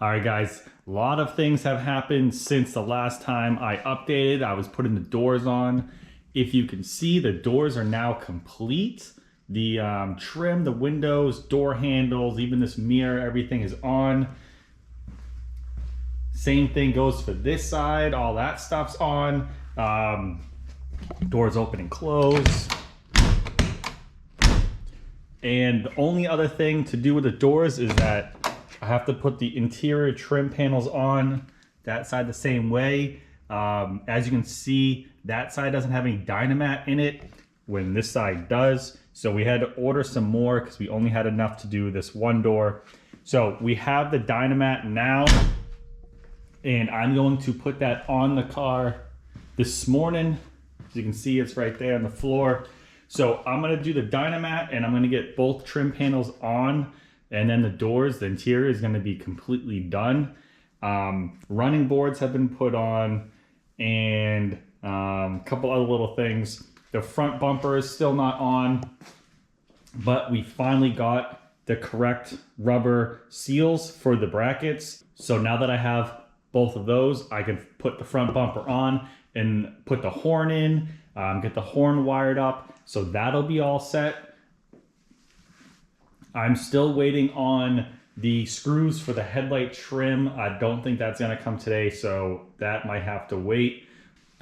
All right, guys, a lot of things have happened since the last time I updated. I was putting the doors on. If you can see, the doors are now complete. The trim, the windows, door handles, even this mirror, everything is on. Same thing goes for this side. All that stuff's on. Doors open and close. And the only other thing to do with the doors is that I have to put the interior trim panels on that side the same way. As you can see, that side doesn't have any Dynamat in it when this side does. So we had to order some more because we only had enough to do this one door. So we have the Dynamat now, and I'm going to put that on the car this morning. As you can see, it's right there on the floor. So I'm gonna do the Dynamat and I'm gonna get both trim panels on, and then the doors, the interior is gonna be completely done. Running boards have been put on, and a couple other little things. The front bumper is still not on, but we finally got the correct rubber seals for the brackets. So now that I have both of those, I can put the front bumper on and put the horn in, get the horn wired up. So that'll be all set. I'm still waiting on the screws for the headlight trim. I don't think that's gonna come today, so that might have to wait.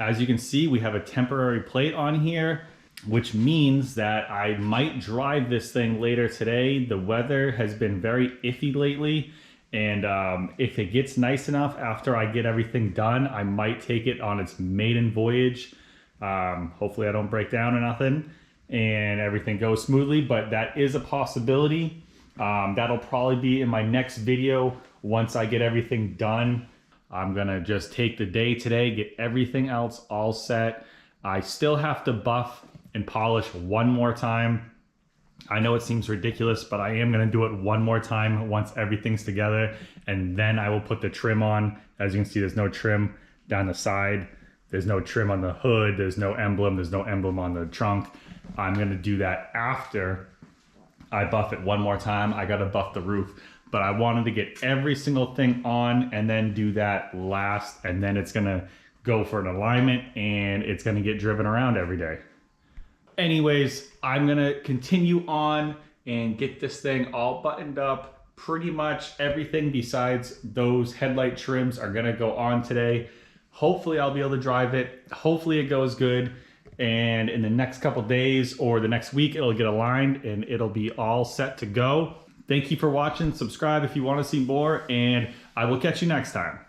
As you can see, we have a temporary plate on here, which means that I might drive this thing later today. The weather has been very iffy lately, and if it gets nice enough after I get everything done, I might take it on its maiden voyage. Hopefully I don't break down or nothing and everything goes smoothly, but that is a possibility. That'll probably be in my next video once I get everything done. I'm gonna just take the day today, get everything else all set. I still have to buff and polish one more time. I know it seems ridiculous, but I am gonna do it one more time once everything's together, and then I will put the trim on. As you can see, there's no trim down the side. There's no trim on the hood. There's no emblem on the trunk. I'm gonna do that after I buff it one more time. I gotta buff the roof, but I wanted to get every single thing on and then do that last, and then it's gonna go for an alignment and it's gonna get driven around every day. Anyways, I'm gonna continue on and get this thing all buttoned up. Pretty much everything besides those headlight trims are gonna go on today. Hopefully I'll be able to drive it. Hopefully it goes good. And in the next couple days or the next week, it'll get aligned and it'll be all set to go. Thank you for watching. Subscribe if you want to see more, and I will catch you next time.